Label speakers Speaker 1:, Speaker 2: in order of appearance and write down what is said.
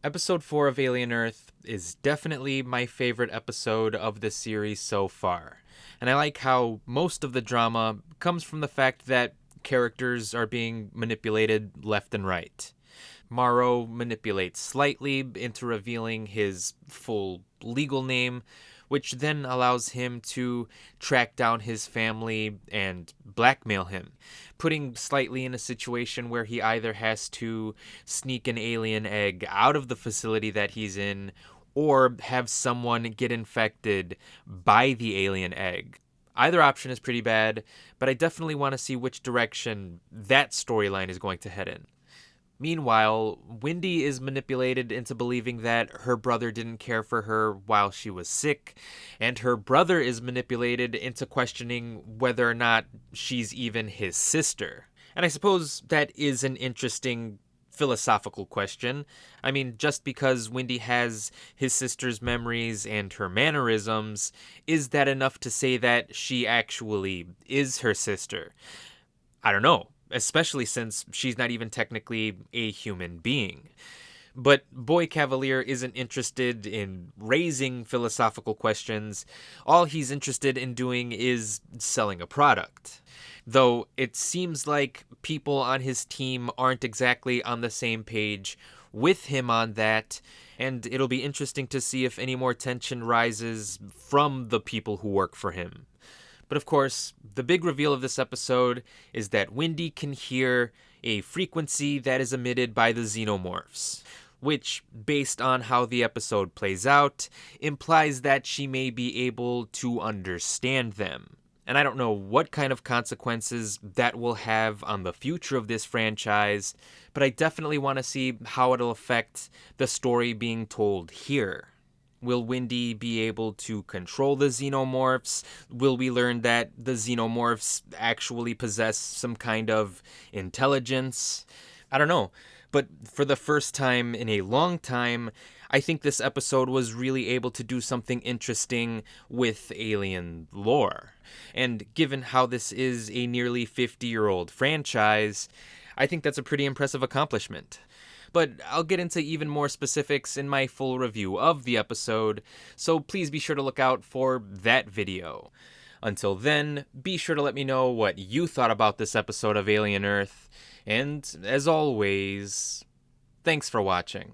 Speaker 1: Episode 4 of Alien Earth is definitely my favorite episode of the series so far. And I like how most of the drama comes from the fact that characters are being manipulated left and right. Morrow manipulates slightly into revealing his full legal name, which then allows him to track down his family and blackmail him, putting slightly in a situation where he either has to sneak an alien egg out of the facility that he's in or have someone get infected by the alien egg. Either option is pretty bad, but I definitely want to see which direction that storyline is going to head in. Meanwhile, Wendy is manipulated into believing that her brother didn't care for her while she was sick, and her brother is manipulated into questioning whether or not she's even his sister. And I suppose that is an interesting philosophical question. I mean, just because Wendy has his sister's memories and her mannerisms, is that enough to say that she actually is her sister? I don't know, especially since she's not even technically a human being. But Boy Cavalier isn't interested in raising philosophical questions. All he's interested in doing is selling a product. Though it seems like people on his team aren't exactly on the same page with him on that, and it'll be interesting to see if any more tension rises from the people who work for him. But of course, the big reveal of this episode is that Wendy can hear a frequency that is emitted by the xenomorphs, which, based on how the episode plays out, implies that she may be able to understand them. And I don't know what kind of consequences that will have on the future of this franchise, but I definitely want to see how it'll affect the story being told here. Will Wendy be able to control the xenomorphs? Will we learn that the xenomorphs actually possess some kind of intelligence? I don't know. But for the first time in a long time, I think this episode was really able to do something interesting with alien lore. And given how this is a nearly 50-year-old franchise, I think that's a pretty impressive accomplishment. But I'll get into even more specifics in my full review of the episode, so please be sure to look out for that video. Until then, be sure to let me know what you thought about this episode of Alien Earth, and as always, thanks for watching.